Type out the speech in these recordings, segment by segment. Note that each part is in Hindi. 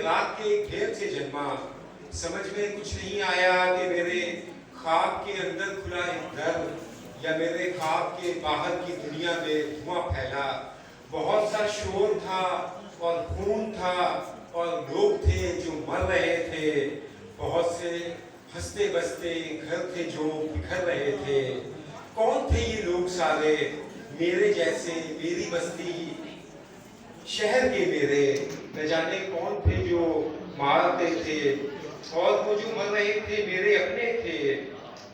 रात के घेर से जन्मा। समझ में कुछ नहीं आया कि मेरे ख्वाब के अंदर खुला एक दर या मेरे ख्वाब के बाहर की दुनिया में धुआं फैला। बहुत सा शोर था और खून था और लोग थे जो मर रहे थे। बहुत से हंसते बसते घर थे जो बिखर रहे थे। कौन थे ये लोग सारे मेरे जैसे, मेरी बस्ती शहर के मेरे, न जाने कौन थे जो मारते थे और वो जो मर रहे थे मेरे अपने थे।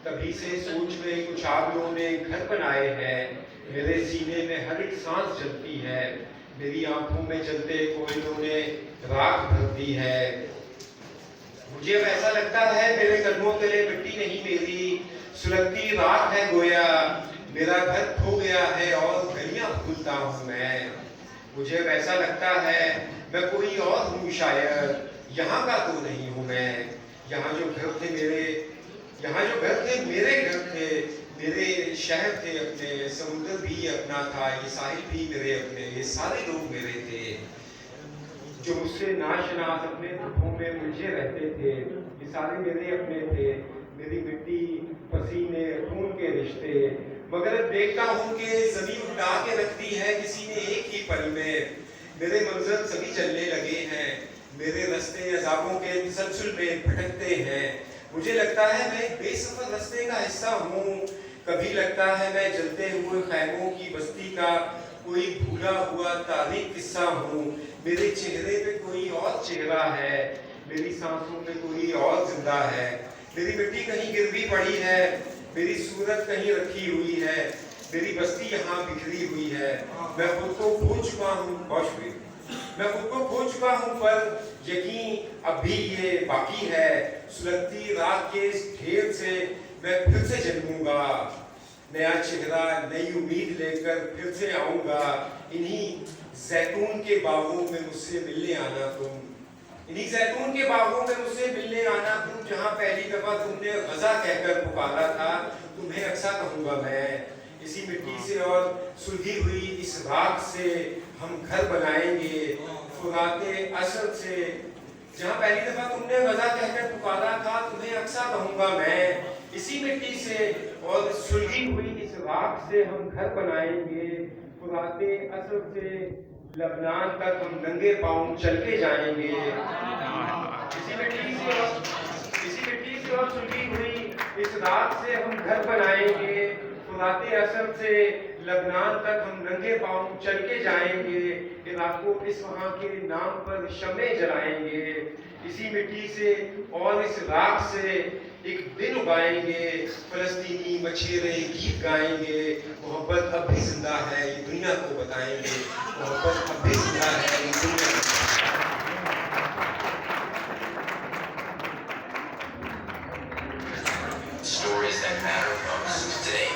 तभी से सोच में कुछ आदमियों ने घर बनाए हैं। मेरे सीने में हर एक सांस जलती है। मेरी आंखों में जलते कोयलों ने राख भर दी है। मुझे अब ऐसा लगता है मेरे कदमों तले मिट्टी नहीं मेरी सुलगती राख है गोया। मेरा घर खो गया है और गलियां भूलता हूँ मैं। मुझे अब ऐसा लगता है मैं कोई और हूँ शायद, यहाँ का तो नहीं हूँ मैं। यहाँ जो घर थे मेरे, यहाँ जो घर थे मेरे घर थे, मेरे शहर थे अपने, समुद्र भी अपना था, ये साहिल भी मेरे अपने, ये सारे लोग मेरे थे। जो मुझसे नाशनास अपने दुखों में मुझे रहते थे, ये सारे मेरे अपने थे। मेरी मिट्टी, पसीने, खून के रिश्ते। मगर देखता हूँ कि जमीन उठा के रखती है किसी ने एक ही पल में। मेरे मंजर सभी चलने लगे हैं, मेरे रास्ते अजाबों के तसलसल में भटकते हैं। मुझे लगता है मैं एक बेसफर रास्ते का हिस्सा हूँ। कभी लगता है मैं जलते हुए खैमों की बस्ती का कोई भूला हुआ तारीख किस्सा हूँ। मेरे चेहरे पे कोई और चेहरा है, मेरी सांसों में कोई और जिंदा है। मेरी मिट्टी कहीं गिर भी पड़ी है, मेरी सूरत कहीं रखी हुई है, मेरी बस्ती यहाँ बिखरी हुई है। मैं खुद को खो चुका हूँ, मैं खुद को खो चुका हूँ, पर यकीन अब भी ये बाकी है। सुलगती रात के इस ढेर से मैं फिर से जन्मूंगा। नया चेहरा, नई उम्मीद लेकर फिर से आऊंगा। इन्हीं जैतून के बागों में मुझसे मिलने आना तुम, इन्हीं जैतून के बागों में मुझसे मिलने आना तुम, जहाँ पहली दफा तुमने गजा कहकर पुकारा था, तुम्हें अक्सा कहूंगा मैं। इसी मिट्टी से और सुलगी हुई इस राख से हम घर बनाएंगे, फुराते असर से। जहाँ पहली दफा तुमने गजा कहकर पुकारा था, तुम्हें अक्सा कहूंगा मैं। इसी मिट्टी से और सुलगी हुई इस राख से हम घर बनाएंगे, फुराते असर से लबनान तक हम नंगे पांव चल के जाएंगे। इसी मिट्टी से और सुलगी हुई इस राख से हम घर बनाएंगे, फुराते असर से लबनान तक हम नंगे पांव चल के जाएंगे। इलाकों इस वहाँ के नाम पर शम्में जलाएंगे। इसी मिट्टी से और इस राख से एक दिन उगाएंगे, फलस्तीनी मछेरे गीत गाएंगे। मोहब्बत अब भी जिंदा है, ये दुनिया को बताएंगे। मोहब्बत अब भी जिंदा है, ये दुनिया को Stories that matter most today.